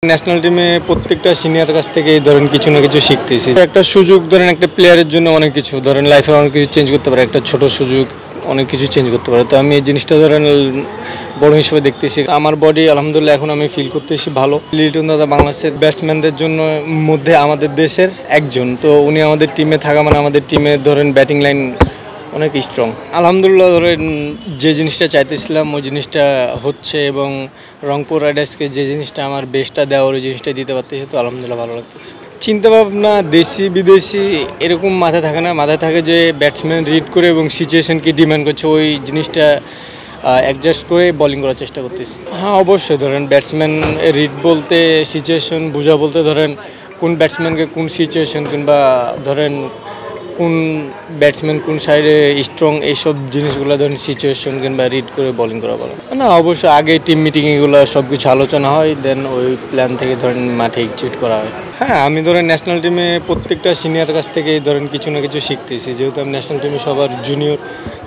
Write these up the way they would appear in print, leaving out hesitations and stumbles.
National টিমে প্রত্যেকটা senior কাছ থেকে ধরেন কিছু না কিছু শিখতেছি। একটা সুযোগ ধরেন একটা প্লেয়ারের জন্য অনেক কিছু ধরেন লাইফে অনেক কিছু চেঞ্জ করতে পারে, একটা ছোট সুযোগ অনেক কিছু চেঞ্জ করতে পারে। তো আমি এই জিনিসটা ধরেন বড় হিসেবে দেখতেছি। আমার বডি আলহামদুলিল্লাহ এখন আমি ফিল করতেছি ভালো। লিটন দাদা বাংলাদেশের ব্যাটসম্যানদের জন্য মধ্যে আমাদের দেশের একজন, তো উনি আমাদের টিমে থাকা মানে আমাদের টিমে ধরেন ব্যাটিং লাইন অনেক স্ট্রং। আলহামদুলিল্লাহ ধরেন যে জিনিসটা চাইতেছিলাম ওই জিনিসটা হচ্ছে, এবং রংপুর রাইডার্সকে যে জিনিসটা আমার বেস্টটা দেওয়ার ওই জিনিসটা দিতে পারতেছি, তো আলহামদুলিল্লাহ ভালো লাগতেছে। চিন্তাভাবনা দেশি বিদেশি এরকম মাথায় থাকে না, মাথায় থাকে যে ব্যাটসম্যান রিড করে এবং সিচুয়েশনকে ডিমান্ড করছে ওই জিনিসটা অ্যাডজাস্ট করে বোলিং করার চেষ্টা করতেছি। হ্যাঁ অবশ্যই ধরেন ব্যাটসম্যান রিড বলতে সিচুয়েশন বোঝা বলতে ধরেন কোন ব্যাটসম্যানকে কোন সিচুয়েশন কিংবা ধরেন কোন ব্যাটসম্যান কোন সাইডে স্ট্রং এইসব জিনিসগুলো ধরেন সিচুয়েশন কিংবা রিড করে বোলিং করা বলে না। অবশ্যই আগে টিম মিটিং এগুলো সব কিছু আলোচনা হয়, দেন ওই প্ল্যান থেকে ধরেন মাঠে এক্সিকিউট করা হয়। হ্যাঁ আমি ধরেন ন্যাশনাল টিমে প্রত্যেকটা সিনিয়র কাছ থেকে ধরেন কিছু না কিছু শিখতেছি, যেহেতু আমি ন্যাশনাল টিমে সবার জুনিয়র,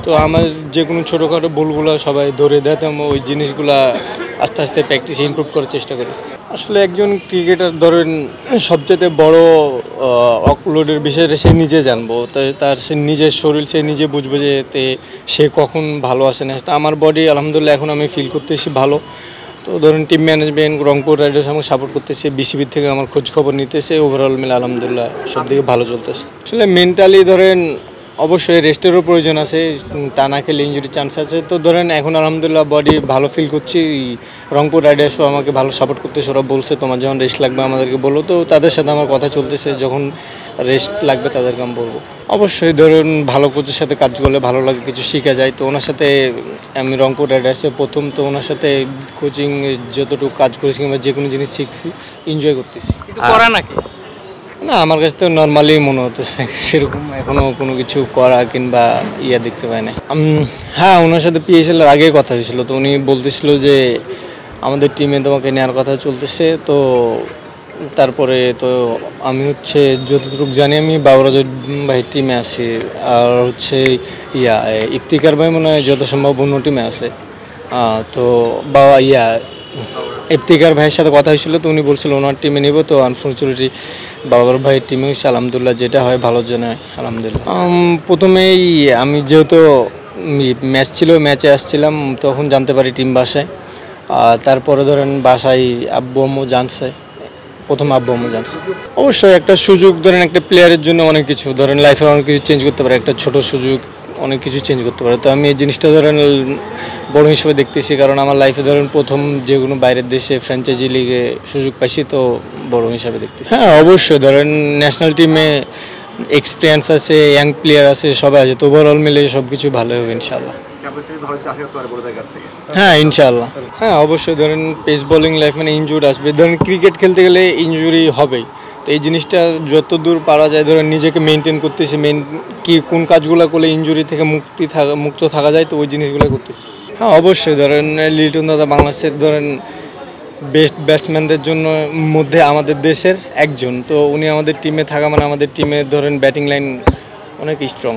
তো আমার যে কোনো ছোটোখাটো ভুলগুলো সবাই ধরে দেয়, ওই জিনিসগুলো আস্তে আস্তে প্র্যাকটিসে ইমপ্রুভ করার চেষ্টা করি। আসলে একজন ক্রিকেটার ধরেন সবচেয়ে বড় অকলোডের বিষয়টা সে নিজে জানবো, তাই তার সে নিজের শরীর সে নিজে বুঝবে যে সে কখন ভালো আসে না। আমার বডি আলহামদুলিল্লাহ এখন আমি ফিল করতেছি ভালো। তো ধরেন টিম ম্যানেজমেন্ট রংপুর রাইডার্স আমাকে সাপোর্ট করতেছে, বিসিবির থেকে আমার খোঁজ খবর নিতেছে, ওভারঅল মিলে আলহামদুলিল্লাহ সব দিকে ভালো চলতেছে। আসলে মেন্টালি ধরেন অবশ্যই রেস্টেরও প্রয়োজন আছে, টানা খেলে ইঞ্জুরির চান্স আছে। তো ধরেন এখন আলহামদুলিল্লাহ বডি ভালো ফিল করছি। রংপুর রাইডার্সও আমাকে ভালো সাপোর্ট করতেছে, ওরা বলছে তোমার যখন রেস্ট লাগবে আমাদেরকে বলো, তো তাদের সাথে আমার কথা চলতেছে, যখন রেস্ট লাগবে তাদেরকে আমি বলবো। অবশ্যই ধরুন ভালো কোচের সাথে কাজ করলে ভালো লাগে, কিছু শেখা যায়। তো ওনার সাথে আমি রংপুর রাইডার্সে প্রথম, তো ওনার সাথে কোচিং যতটুকু কাজ করেছি কিংবা যে কোনো জিনিস শিখছি এনজয় করতেছি। করা নাকি না আমার কাছে তো নর্মালি মনে হতেছে, সেরকম এখনও কোনো কিছু করা কিংবা দেখতে পাই না। হ্যাঁ ওনার সাথে পিএসএল আগে কথা হয়েছিল, তো উনি বলতেছিল যে আমাদের টিমে তোমাকে নেওয়ার কথা চলতেছে। তো তারপরে তো আমি যতটুকু জানি আমি বাবরাজ ভাই টিমে আছি, আর ইফতিকার ভাই মনে হয় যত সম্ভব অন্য টিমে আছে। তো ইফতিকার ভাইয়ের সাথে কথা হয়েছিল, তো উনি বলছিল ওনার টিমে নেব। তো আনফর্চুনেটলি বাবর ভাইয়ের টিমে হয়েছে, আলহামদুলিল্লাহ যেটা হয় ভালোর জন্য হয় আলহামদুলিল্লাহ। প্রথমেই আমি যেহেতু ম্যাচ ছিল ম্যাচে আসছিলাম, তখন জানতে পারি টিম বাসায়। তারপরে ধরেন বাসায় আব্বু আম্মু জানছে, প্রথম আব্বু আম্মু জানছে। অবশ্যই একটা সুযোগ ধরেন একটা প্লেয়ারের জন্য অনেক কিছু ধরেন লাইফে অনেক কিছু চেঞ্জ করতে পারে, একটা ছোট সুযোগ অনেক কিছু চেঞ্জ করতে পারে। তো আমি এই জিনিসটা ধরেন বড় হিসেবে দেখতেছি, কারণ আমার লাইফে ধরেন প্রথম যে কোনো বাইরের দেশে ফ্র্যাঞ্চাইজি লিগে সুযোগ পাইছি, তো বড় হিসাবে দেখতেছি। হ্যাঁ অবশ্যই ধরেন ন্যাশনাল টিমে এক্সপিরিয়েন্স আছে, ইয়াং প্লেয়ার আছে, সবাই আছে, তো ওভারঅল মিলে সব কিছু ভালো হবে ইনশাল্লাহ। হ্যাঁ ইনশাল্লাহ। হ্যাঁ অবশ্যই ধরেন পেস বোলিং লাইফ মানে ইনজুরি আসবে, ধরেন ক্রিকেট খেলতে গেলে ইনজুরি হবেই। তো এই জিনিসটা যত দূর পারা যায় ধরেন নিজেকে মেনটেন করতেছি, কোন কাজগুলো করলে ইনজুরি থেকে মুক্ত থাকা যায়, তো ওই জিনিসগুলো করতেছি। হ্যাঁ অবশ্যই ধরেন লিটন দাদা বাংলাদেশের ধরেন বেস্ট ব্যাটসম্যানদের জন্য মধ্যে আমাদের দেশের একজন, তো উনি আমাদের টিমে থাকা মানে আমাদের টিমে ধরেন ব্যাটিং লাইন অনেক স্ট্রং।